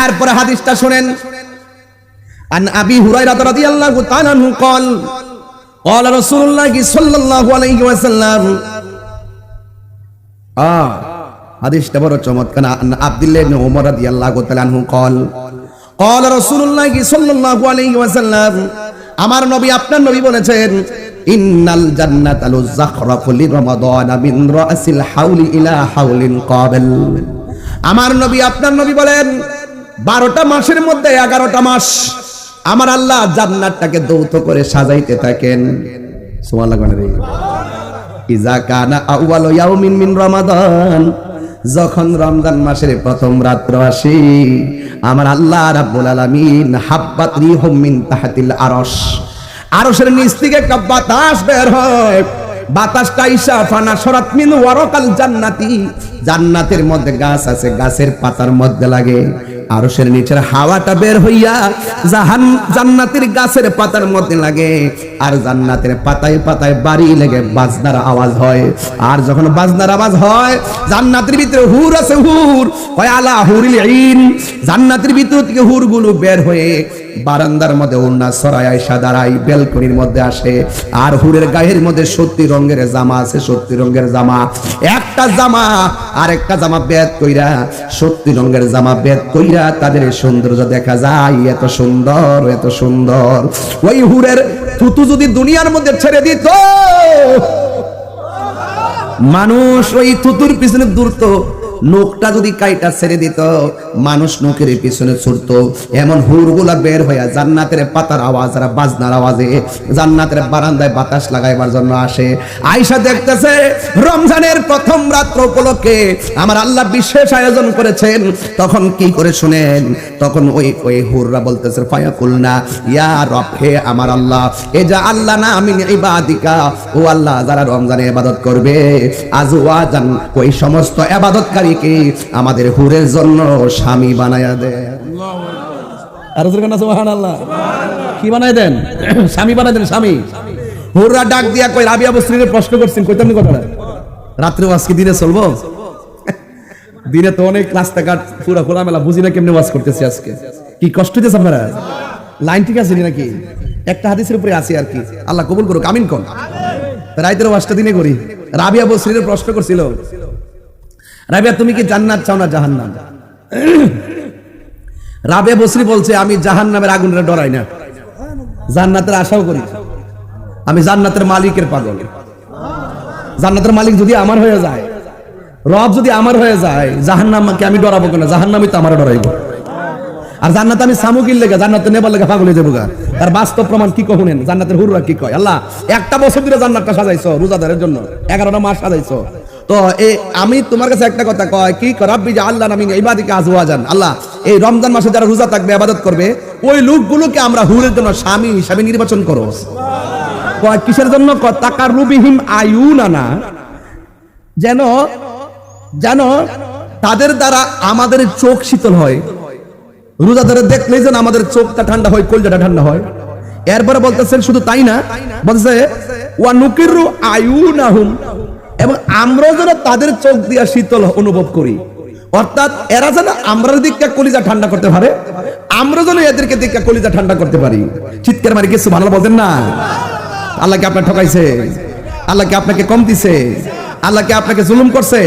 এরপরে হাদিসটা শুনেন। আন আবি হুরায়রা রাদিয়াল্লাহু তাআলা আনহু قال قال رسول الله صلى الله عليه وسلم হাদিসটা বড় চমৎকার। আব্দুল্লাহ ইবনে ওমর রাদিয়াল্লাহু তাআলা আনহু قال قال رسول الله صلى الله عليه وسلم আমার নবী আপনার নবী বলেছেন ইন্নাল জান্নাতা লুযাখরাফু লিরমাদান মিন রাসিল হাউলি ইলা হাউলিন কাবিল। আমার নবী আপনার নবী বলেন 12টা মাসের মধ্যে 11টা মাস আমার আল্লাহ জান্নাতটাকে দৌত করে সাজাইতে থাকেন। সুবহানাল্লাহ। ইজা কানা আউয়ালু ইয়াউমিন মিন রমাদান, যখন রমজান মাসের প্রথম রাত্র আসে আমার আল্লাহ রাব্বুল আলামিন হাব্বাত রিহুম মিন তাহতিল আরশ, আরশের নিচ থেকে একটা বাতাস বের হয়। বাতাসটা ইসা ফানা সরাত মিন ওয়ারাকাল জান্নাতি, জান্নাতের মধ্যে গাছ আছে, গাছের পাতার মধ্যে লাগে। আরশের নিচের হাওয়াটা বের হইয়া জান্নাতের গাছের পাতার মধ্যে লাগে, আর জান্নাতের পাতায় পাতায় বাড়ি লেগে বাজনার আওয়াজ হয়। আর যখন বাজনার আওয়াজ হয় জান্নাতের ভিতরে হুর আছে, হুর হয় আলা হুরিল ঈন, জান্নাতের ভিতর থেকে হুরগুলো বের হয়ে বারান্দার মধ্যে ওন্না ছড়ায় আয়সা দাঁড়ায়, বেলকনির মধ্যে আসে। আর হুরের গায়ের মধ্যে 70 রঙের জামা আছে, 70 রঙের জামা। একটা জামা আর একটা জামা বেদ কইরা, 70 রঙের জামা বেদ কইরা তাদের সৌন্দর্য দেখা যায়। এত সুন্দর, এত সুন্দর। ওই হুরের থুতু যদি দুনিয়ার মধ্যে ছেড়ে দিত, মানুষ ওই থুতুর পিছনে দৌড়তো। নোকটা যদি কাইটা ছেড়ে দিত, মানুষ নোকের পিছনে ছুটতো। এমন হুরগুলা বের হইয়া জান্নাতের পাতার আওয়াজ আর বাজনার আওয়াজে জান্নাতের বারান্দায় বাতাস লাগাইবার জন্য আসে। আয়েশা দেখতেছে রমজানের প্রথম রাত্র উপলক্ষে আমার আল্লাহ বিশেষ আয়োজন করেছেন। তখন কি করে শুনেন, তখন ওই হুররা বলতেছে ফায়াকুলনা ইয়া রব, হে আমার আল্লাহ, এ যা আল্লাহ না মিন ইবাদিকা, ও আল্লাহ যারা রমজানে ইবাদত করবে, আজওয়াজান ওই সমস্ত ইবাদতকারী আমাদের হুরের জন্য স্বামী বানায়া দেন। আর সুবহানাল্লাহ। কি বানায় দেন? স্বামী বানায় দেন, স্বামী। হুররা ডাক দিয়া কই, রাবিয়া বসরির প্রশ্ন করছেন, কইতাম নি কথাটা? রাত্রে ওয়াজ কি দিনে চলবো? দিনে তো অনেক রাস্তাঘাট পুরো খোলামেলা, বুঝি না কেমনে ওয়াজ করতেছি আজকে। কি কষ্ট হইতেছে আপনারা? লাইন ঠিক আছে নাকি? একটা হাদিসের উপরে আছি আর কি। আল্লাহ কবুল করুক, আমিন কোন। রাইতের ওয়াজটা দিনে করি। রাবিয়া বসরির প্রশ্ন করছিল, রাবিয়া তুমি কি জান্নাত চাও না জাহান্নাম? রাবিয়া বসরি বলছে আমি জাহান্নামের আগুনের ডরাই না, জান্নাতের আশাও করি। আমি জান্নাতের মালিকের পাগল। জান্নাতের মালিক যদি আমার হয়ে যায়, রব যদি আমার হয়ে যায়, জাহান্নামকে আমি ডরাবো কেন? জাহান্নামই তো আমার ডরাইবো। আর জান্নাত আমি সামুকির লেগে, জান্নাতে নেবার লেগে পাগল হয়ে যাবো গা। তার বাস্তব প্রমাণ কি কহুনেন? জান্নাতের হুররা কি কয়, আল্লাহ একটা বছর ধরে জান্নাতটা সাজাইছো রোজাদারের জন্য, 11টা মাস সাজাইছো। তো আমি তোমার কাছে একটা কথা কয়, কি রাব্বি জাআলনা মিন ইবাদিকা আজওয়াজান, আল্লাহ এই রমজান মাসে যারা রোজা থাকবে, ইবাদত করবে, ওই লোকগুলোকে আমরা হুরের জন্য স্বামী হিসেবে নির্বাচন করো। কয় কিসের জন্য? তাকাররুবিহিম আয়ুনানা, যেন যেন তাদের দ্বারা আমাদের চোখ শীতল হয়। রোজাদারের দেখলেই যেন আমাদের চোখটা ঠান্ডা হয়, কলজাটা ঠান্ডা হয়। এরপরে বলতেছেন শুধু তাই না, বলছে ওয়া নুকিরু আয়ুনাহুম, এবং আমরা যেন তাদের চোখ দিয়া শীতল অনুভব করি। অর্থাৎ এরা যেন আমরা দিকটা কলিজা ঠান্ডা করতে পারে, আমরা যেন এদেরকে দিকটা কলিজা ঠান্ডা করতে পারি। চিৎকার মারি কিছু ভালো বলতেন না? আল্লাহকে আপনার ঠকাইছে? আল্লাহকে আপনাকে কম দিছে? আল্লাহকে আপনাকে জুলুম করছে?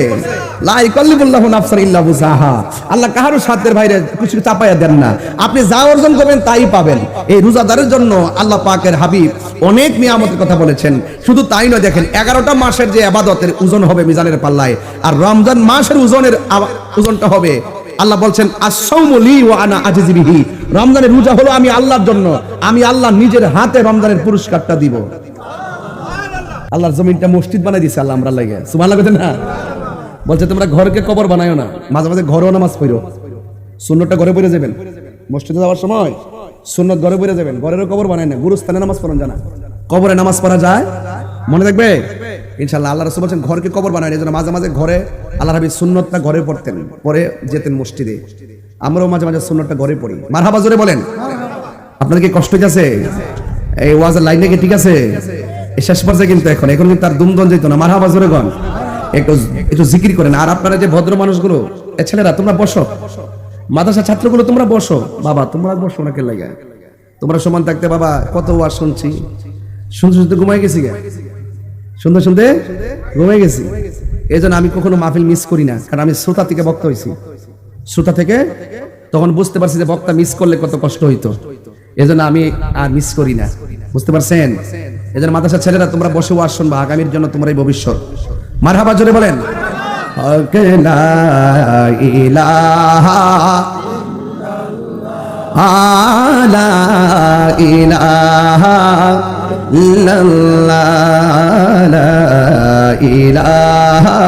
লা ইকাল্লিবুল্লাহু নাফসান ইল্লা বুসাহা। আল্লাহ কারো সাধ্যের বাইরে কিছু চাপাইয়া দেন না। আপনি যা অর্জন করবেন তাই পাবেন। এই রোজাদারের জন্য আল্লাহ পাকের হাবিব অনেক নিয়ামতের কথা বলেছেন। শুধু তাই নয়, দেখেন 11টা মাসের যে ইবাদতের ওজন হবে মিজানের পাল্লায়, আর রমজান মাসের ওজনটা হবে, আল্লাহ বলছেন আস-সাওমু লি ওয়া আনা আজিজু বিহি, রমজানের রোজা হলো আমি আল্লাহর জন্য, আমি আল্লাহ নিজের হাতে রমজানের পুরস্কারটা দিব। আল্লাহর জমিনটা মসজিদ বানাই দিয়েছে আল্লাহ আমরা লাগে। সুবহানাল্লাহ বলেন না? বলছে তোমরা ঘরকে কবর বানায়ো না, মাঝে মাঝে ঘরেও নামাজ পড়ো। সুন্নতটা ঘরে পড়ে যাবেন, মসজিদে যাওয়ার সময় সুন্নত ঘরে পড়ে যাবেন, ঘরেরও কবর বানায় না। গুরুস্থানে নামাজ পড়েন জানা, কবরে নামাজ পড়া যায়, মনে থাকবে ইনশাআল্লাহ। আল্লাহ রাসূল বলেন ঘরকে কবর বানায়, এজন্য মাঝে মাঝে ঘরে আল্লাহর হাবিব সুন্নতটা ঘরে পড়তেন, পরে যেতেন মসজিদে। আমরাও মাঝে মাঝে সুন্নতটা ঘরে পড়ি। মারহাবা জোরে বলেন। আপনাদের কি কষ্ট হচ্ছে? এই ওয়াজের লাইনে কি ঠিক আছে? শেষ পর্যায়ে কিন্তু এখন কিন্তু তার দুমদন যেত না। মারহাবা জোরে গন, একটু জিকির করেন। আর আপনারা যে ভদ্র মানুষগুলো, ছেলেরা তোমরা বসো, মাদ্রাসা ছাত্রগুলো তোমরা বসো বাবা, তোমরা বসো না, কে লাগে তোমরা সমান থাকতে বাবা কত ওয়াজ শুনছি, শুনতে শুনতে ঘুমাই গেছি গে, শুনতে শুনতে ঘুমাই গেছি। এই জন্য আমি কখনো মাহফিল মিস করি না, কারণ আমি শ্রোতা থেকে বক্তা হয়েছি। শ্রোতা থেকে তখন বুঝতে পারছি যে বক্তা মিস করলে কত কষ্ট হইতো, এই জন্য আমি আর মিস করি না, বুঝতে পারছেন? এই জন্য মাদ্রাসার ছেলেরা তোমরা বসে ওয়াজ শুনবা, আগামীর জন্য তোমার এই ভবিষ্যৎ। মারহাবা জোরে বলেন। লা ইলাহা লা ইলাহা ইল্লাল্লাহ, লা ইলাহা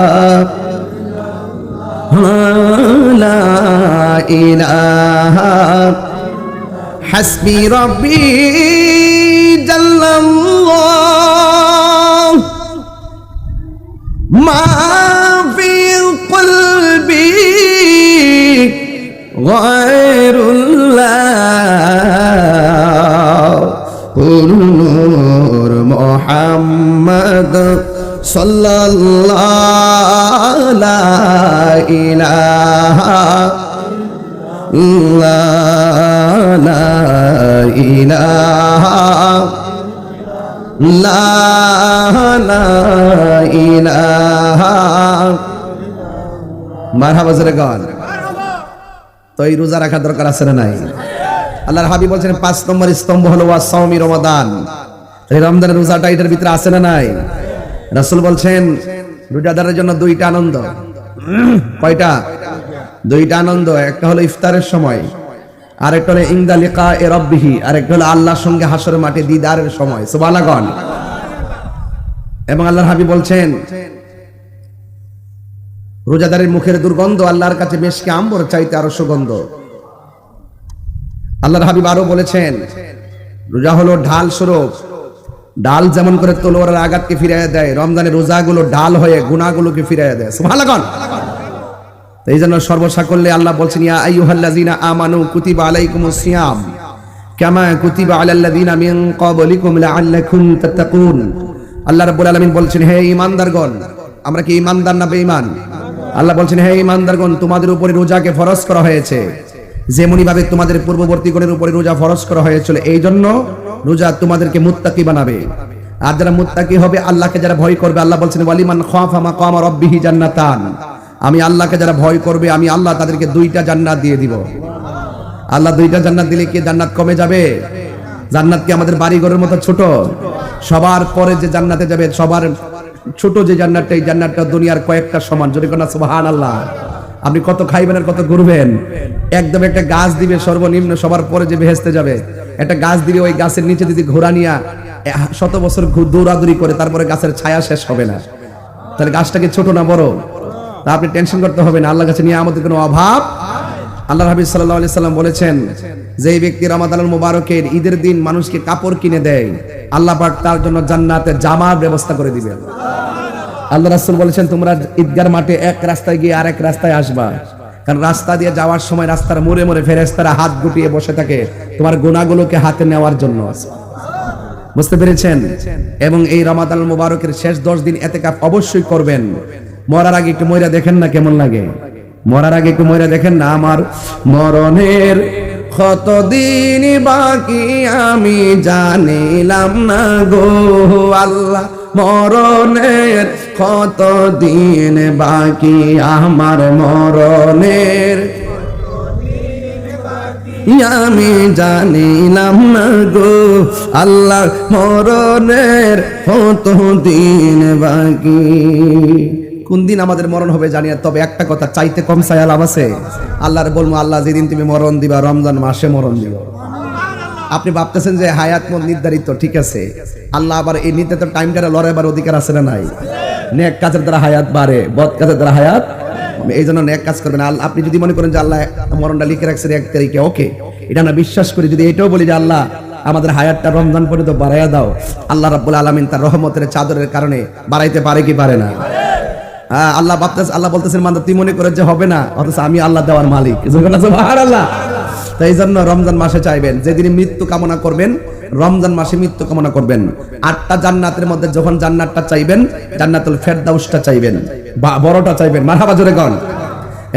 লা ইলাহা হাসবি রাব্বি জাল্লাল্লাহ মা ফি কলবি গায়রুল্লাহ নূর মুহাম্মদ সাল্লাল্লাহু লা ইলাহা ইল্লাল্লাহ, লা ইলাহা লা ইলাহা। মারহাবা জোরে গান। তো এই রোজা রাখা দরকার আছে না নাই? আল্লাহর হাবিব বলছেন 5 নম্বর স্তম্ভ হলো ওয়াসাউমি রমাদান। এই রমজানের রোজাটা এটার ভিতরে আছে না নাই? রাসূল বলছেন রোজাদারের জন্য দুইটা আনন্দ। কয়টা? দুইটা আনন্দ। একটা হলো ইফতারের সময়, আর একটা হলো ইনদা লিকায়ে রাব্বিহি, আর একটা হলো আল্লাহর সঙ্গে হাসরের মাঠে দিদারের সময়। সুবহানাল্লাহ। এবং আল্লাহর হাবিব বলছেন রোজাদারের মুখের দুর্গন্ধ আল্লাহর কাছে মেশকে আম্বর চাইতে আরো সুগন্ধ। আল্লাহর হাবিব আরো বলেছেন রোজা হলো ঢাল স্বরূপ। ডাল যেমন করে তলোয়ারের আঘাতকে ফিরিয়ে দেয়, রমজানের রোজাগুলো ডাল হয়ে গুনাহগুলোকে ফিরিয়ে দেয়। সুবহানাল্লাহ। এই জন্য সর্বসাকল্যে আল্লাহ বলছেন ইয়া আইয়ুহাল্লাযীনা আমানু কুতিবা আলাইকুমুস সিয়াম কামা কুতিবা আলাল্লাযীনা মিন ক্বাবলিকুম লাআল্লাকুম তাত্তাকুন। আল্লাহ রাব্বুল আলামিন বলছেন হে ঈমানদারগণ, আমরা কি ঈমানদার না বেঈমান? আল্লাহ বলছেন হে ঈমানদারগণ, তোমাদের উপরে রোজাকে ফরজ করা হয়েছে যেমনি ভাবে তোমাদের পূর্ববর্তীগণের উপরে রোজা ফরজ করা হয়েছিল। এই জন্য রোজা তোমাদেরকে মুত্তাকি বানাবে। আর যারা মুত্তাকি হবে, আল্লাহকে যারা ভয় করবে, আল্লাহ বলছেন ওয়ালিমান খাফা মাকামা রাব্বিহি জান্নাতান। আমি আল্লাহকে যারা ভয় করবে, আমি আল্লাহ তাদেরকে 2টা জান্নাত দিয়ে দিব। আল্লাহ 2টা জান্নাত দিলে কি জান্নাত কমে যাবে? জান্নাত কি আমাদের বাড়িঘরের মতো ছোট? সবার পরে যে জান্নাতে যাবে, সবার ছোট যে জান্নাতটা, এই জান্নাতটা দুনিয়ার কয়েকটা সমান। যদি কোন সুবহানাল্লাহ। আপনি কত খাইবেন আর কত ঘুরবেন। একদম একটা গাছ দিবে সর্বনিম্ন, সবার পরে যে বেহেশতে যাবে একটা গাছ দিবে, ওই গাছের নিচে যদি ঘোড়া নিয়া 100 বছর দৌড়াদৌড়ি করে তারপরে গাছের ছায়া শেষ হবে না। তাহলে গাছটা কি ছোট না বড়? তা আপনি টেনশন করতে হবে না, আল্লাহর কাছে নিয়ে আমাদের কোনো অভাব। আল্লাহর হাবিব সাল্লাল্লাহু আলাইহি সাল্লাম বলেছেন যে এই ব্যক্তি রমাদানুল মুবারকের ঈদের দিন মানুষকে কাপড় কিনে দেয়, আল্লাহ পাক তার জন্য জান্নাতে জামার ব্যবস্থা করে দিবেন। আল্লাহ রাসূল বলেছেন তোমরা ঈদগার মাঠে এক রাস্তায় গিয়ে আরেক রাস্তায় আসবা, কারণ রাস্তা দিয়ে যাওয়ার সময় রাস্তার মোড়ে মোড়ে ফেরেশতারা হাত গুটিয়ে বসে থাকে তোমার গুনাহগুলোকে হাতে নেওয়ার জন্য। বুঝতে পেরেছেন? এবং এই রমাদানুল মুবারকের শেষ 10 দিন ইতিকাফ অবশ্যই করবেন। মরার আগে একটু মইরা দেখেন না কেমন লাগে। মরার আগে একটু মইরা দেখেন না, আমার মরণের কতদিন বাকি আমি জানিলাম না গো আল্লাহ, মরণের কতদিন বাকি আমার মরণের আমি জানিলাম না গো আল্লাহ, মরণের কতদিন বাকি। কোন দিন আমাদের মরণ হবে জানি না, তবে একটা কথা, চাইতে কম চাই লাভ আছে? আল্লাহর বলবো আল্লাহ যেদিন তুমি মরণ দিবা রমজান মাসে মরণ দিবা। আপনি ভাবতেছেন যে হায়াত নির্ধারিত, ঠিক আছে, আল্লাহ আবার এই নির্ধারিত টাইমটা লড়াইবার অধিকার আছে না নাই? নেক কাজের দ্বারা হায়াত বাড়ে, বদ কাজের দ্বারা হায়াত। এই জন্য নেক কাজ করবেন। আপনি যদি মনে করেন যে আল্লাহ মরণটা লিখে রাখছেন 1 তারিখে, ওকে, এটা না বিশ্বাস করি, যদি এটাও বলি যে আল্লাহ আমাদের হায়াতটা রমজান পর্যন্ত বাড়াইয়া দাও, আল্লাহ রাব্বুল আলামিন তার রহমতের চাদরের কারণে বাড়াইতে পারে কি পারে না? আল্লাহ বলতেছেন মান্দা তুই মনে করে যে হবে না, অথচ আমি আল্লাহ দেওয়ার মালিক। সুবহানাল্লাহ। তাই জন্য রমজান মাসে চাইবেন, যেদিন মৃত্যু কামনা করবেন রমজান মাসে মৃত্যু কামনা করবেন। 8টা জান্নাতের মধ্যে যখন জান্নাতটা চাইবেন, জান্নাতুল ফেরদাউসটা চাইবেন, বড়টা চাইবেন। মারহাবা জোরে গান।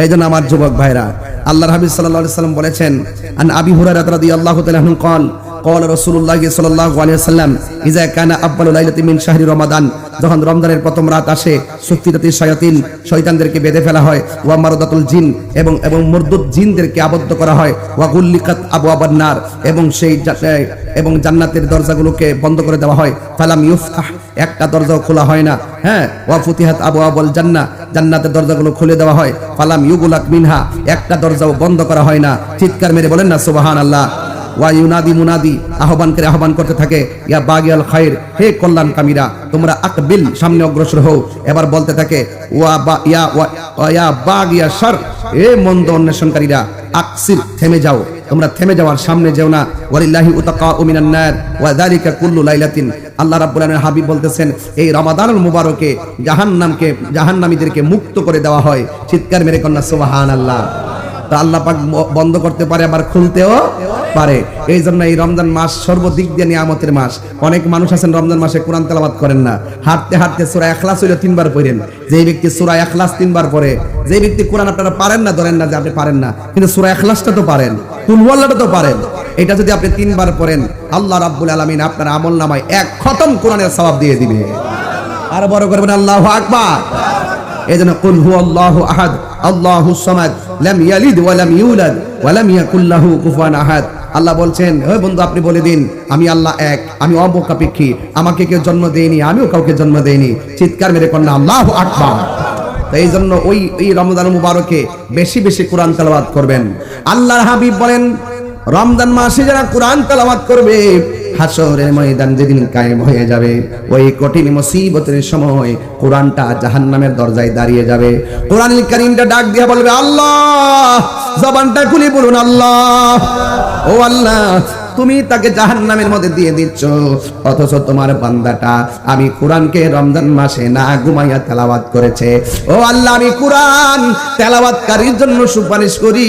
এই জন্য আমার যুবক ভাইরা, আল্লাহর হাবিব সাল্লাল্লাহু আলাইহি ওয়াসাল্লাম বলেছেন, আন আবি হুরায়রা রাদিয়াল্লাহু তাআলা আনহু قال قال رسول الله صلى الله عليه وسلم اذا كان اول ليله من شهر رمضان, যখন রমজানের প্রথম রাত আসে, সুফিদাতিশ শায়াতিন, শয়তানদেরকে বেঁধে ফেলা হয়, ওয়া মারদাতুল জিন, এবং মুরদুদ জিনদেরকে আবদ্ধ করা হয়, ওয়া গুল্লিকাত আবওয়াবান নার, এবং জান্নাতের দরজাগুলোকে বন্ধ করে দেওয়া হয়, ফালাম ইউফতাহ, একটা দরজাও খোলা হয় না, হ্যাঁ, ওয়া ফুতিহাত আবওয়াবুল জান্নাহ, জান্নাতের দরজাগুলো খুলে দেওয়া হয়, ফালাম ইউগলাক মিনহা, একটা দরজাও বন্ধ করা হয় না। চিৎকার মেরে বলেন না সুবহানাল্লাহ। ওয়া ইউনাদি মুনাদি, আহ্বানকারী আহ্বান করতে থাকে, ইয়া বাগিয়াল খায়র, হে কল্যাণ কামীরা, তোমরা আকবিল, সামনে অগ্রসর হও। এবার বলতে থাকে, ইয়া বাগিয়া শার, হে মন্দ অন্বেষণকারীরা, আকসির, থেমে যাও, তোমরা থেমে যাওয়ার সামনে যেও না। ওয়ালিল্লাহি উতাকাউ মিনান নার ওয়া যালিকা কুল্লু লাইলাতিন, আল্লাহ রাব্বুল আলামিন হাবিব বলতেছেন, এই রমাদানুল মুবারকে জাহান্নামীদেরকে মুক্ত করে দেওয়া হয়। চিৎকার মেরে কন্যা সুবহানাল্লাহ। তা আল্লাহ পাক বন্ধ করতে পারে, আবার খুলতেও পারে। এই জন্য এই রমজান মাস সর্বদিক দিয়ে নিয়ামতের মাস। অনেক মানুষ আছেন রমজান মাসে কোরআন তেলাওয়াত করেন না, হাঁটতে হাঁটতে সূরা ইখলাস হইলো 3 বার পড়েন। যে ব্যক্তি সূরা ইখলাস 3 বার পড়ে, যে ব্যক্তি কোরআন আপনারা পারেন না, ধরেন না যে আপনি পারেন না, কিন্তু সূরা ইখলাসটা তো পারেন, কুল হুয়াল্লাহটা তো পারেন, এটা যদি আপনি 3 বার পড়েন, আল্লাহ রাব্বুল আলামিন আপনার আমলনামায় 1 খতম কোরআনের সওয়াব দিয়ে দিবে। আর বড় করবেন আল্লাহু আকবার। এজন্য কুল হুয়াল্লাহু আহাদ আল্লাহুস সামাদ লাম ইয়ালিদ ওয়া লাম ইউলাদ ওয়া লাম ইয়াকুল লাহু কুফুয়ান আহাদ। আল্লাহ বলছেন, হে বন্ধু, আপনি বলে দিন, আমি আল্লাহ এক, আমি অবকাপেক্ষী, আমাকে কেউ জন্ম দেয়নি, আমিও কাউকে জন্ম দেয়নি। চিৎকার মেরে কন্যা আল্লাহু আকবার। তো এই জন্য ওই রমজান মুবারকে বেশি বেশি কোরআন তেলাওয়াত করবেন। আল্লাহর হাবিব বলেন, রমজান মাসে যারা কোরআন তেলাওয়াত করবে, হাসরের ময়দান যেদিন কায়েম হয়ে যাবে, ওই কঠিন মুসিবতের সময় কোরআনটা জাহান্নামের দরজায় দাঁড়িয়ে যাবে। কোরআনুল কারীমটা ডাক দিয়ে বলবে, আল্লাহ, জবানটা খুলে বলুন, আল্লাহ, ও আল্লাহ, তুমি তাকে জাহান্নামের মধ্যে দিয়ে দিচ্ছ, অথচ তোমার বান্দাটা আমি কোরআনকে রমজান মাসে না ঘুমাইয়া তেলাওয়াত করেছে। ও আল্লাহ, আমি কোরআন তেলাওয়াতকারীর জন্য সুপারিশ করি।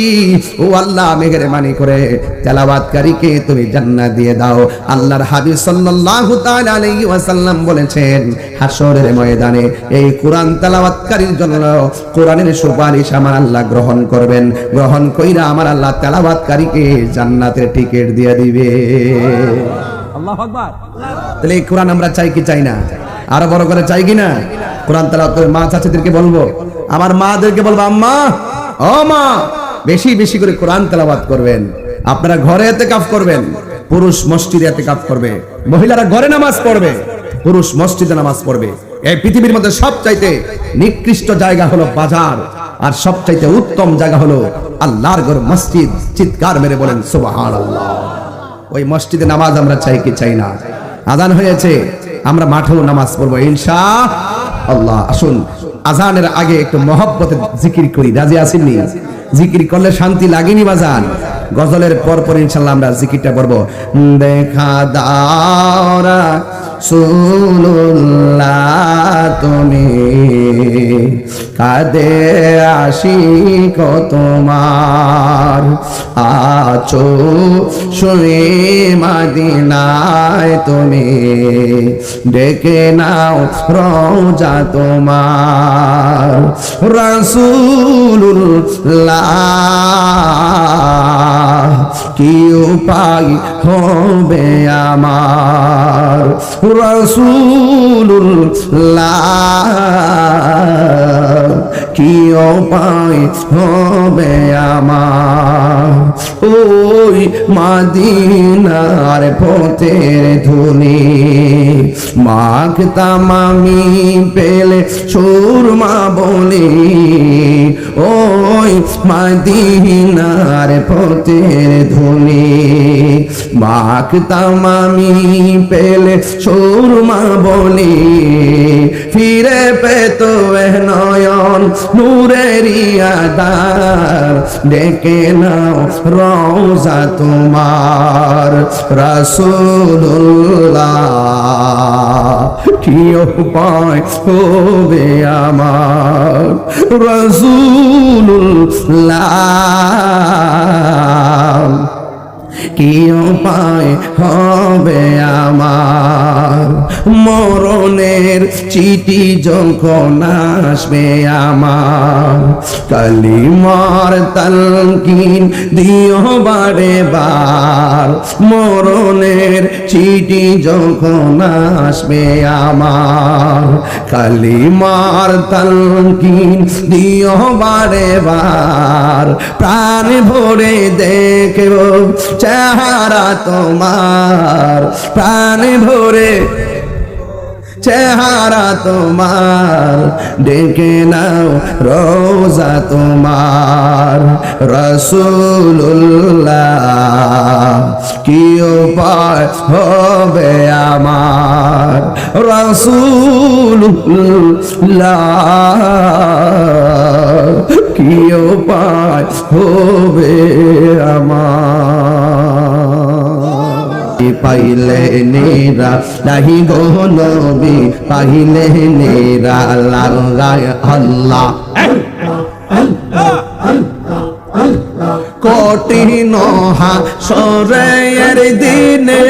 ও আল্লাহ, মেহেরবানি করে তেলাওয়াতকারীকে তুমি জান্নাত দিয়ে দাও। আল্লাহর হাবিব সাল্লাল্লাহু তাআলা আলাইহি ওয়াসাল্লাম বলেছেন, হাসরের ময়দানে এই কোরআন তেলাওয়াতকারীর জন্য কোরআনের সুপারিশ আমার আল্লাহ গ্রহণ করবেন। গ্রহণ কইরা আমার আল্লাহ তেলাওয়াতকারীকে জান্নাতের টিকিট দিয়ে দিবেন। আল্লাহু আকবার। তাহলে এই কোরআন আমরা চাই কি চাই না? আরো বড় করে চাই কি না? কোরআন তেলাওয়াত করে মা চাচিদেরকে বলবো, আমার মাদেরকে বলবো, আম্মা, ও মা, বেশি বেশি করে কোরআন তেলাওয়াত করবেন। আপনারা ঘরে ইতিকাফ করবেন, পুরুষ মসজিদে ইতিকাফ করবে, মহিলারা ঘরে নামাজ পড়বে, পুরুষ মসজিদে নামাজ পড়বে। এই পৃথিবীর মধ্যে সবচাইতে নিকৃষ্ট জায়গা হলো বাজার, আর সবচাইতে উত্তম জায়গা হলো আল্লাহর ঘর, মসজিদ। চিৎকার মেরে বলেন সুবহানাল্লাহ। ওই মসজিদে নামাজ আমরা চাই কি চাই না? আজান হয়েছে, আমরা মাঠেও নামাজ পড়বো ইনশাআল্লাহ। আসুন আজানের আগে একটু মহব্বতে জিকির করি, রাজি আছেননি? জিকির করলে শান্তি লাগেনি বাজান? গজলের পর পর ইনশাআল্লাহ আমরা জিকিরটা পড়বো। দেখা দাও রাসূলুল্লাহ, তুমি কাঁদে আশিক তোমার, আছো শুয়ে মদিনায় তুমি, ডেকে নাও রওজা তোমার। রাসূলুল্লাহ, কি উপায় হবে আমার? রাসূলুল্লাহ, কি উপায় হবে আমার? ওই মদিনার পথের ধুলি মাখতাম আমি পেলে সুরমা বলি, ওই মদিনার পথের ধুলি মাখতাম আমি পেলে সুরমা বলি, ফিরে পেত নয়ন নূরেরি আদার, ডেকে নাও রওজা তোমার। রাসূলুল্লাহ, কি উপায় হবে আমার? রাসূলুল্লাহ, কি উপায় হবে আমার? মরণের চিঠি যখন আসবে আমার, কালিমার তালকিন দিও বারে বার। মরণের চিঠি যখন আসবে আমার, কালিমার তালকিন দিও বারে বার। প্রাণ ভরে দেখব চেহারা তোমার, প্রাণ ভরে চেহারা তোমার, ডেকে নাও রোজা তোমার। রাসূলুল্লাহ কি উপায় হবে আমার, রাসূলুল্লাহ কি উপায় হবে আমার। পাইলে নেরা নাহি গো নবী, পাইলে নেরা লাগায় আল্লাহ। কঠিন হাসরের দিনে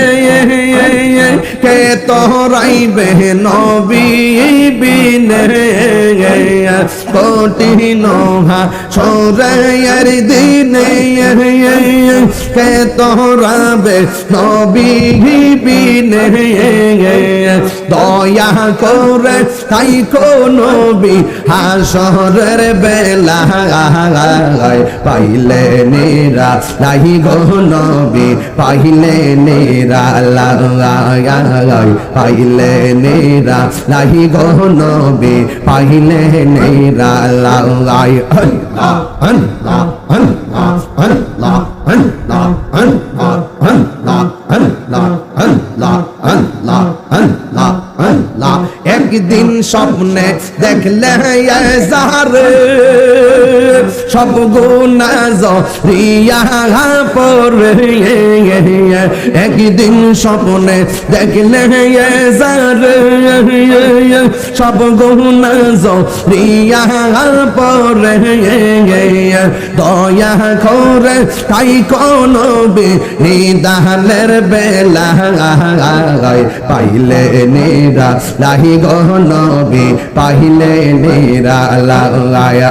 কে তোরাইবে নবী বিনে, কঠিন হাসরের দিনে কে তোরাবে নবী বিনে। দয়া করে তাই কো নবী হাসরের বেলা, পাইলে নেরা নাহি গো নবী, পাইলে নেরা লাগায়, পাইলে নেরা নাহি গো নবী, পাইলে নেরা লাগায়। আল্লাহ আল্লাহ আল্লাহ আল্লাহ আল্লাহ আল্লাহ আল্লাহ আল্লাহ আল্লাহ আল্লাহ আল্লাহ আল্লাহ। একদিন স্বপ্নে দেখলে যারে সব গুনাহ জরিয়া পড়ে, একদিন স্বপ্নে দেখলে যারে সব গুনাহ জরিয়া পড়ে। দয়া করে তাই কোন নিদানের বেলা, পাইলে নেরা লাহি গো নবী, পাইলে নেরা লাগায়।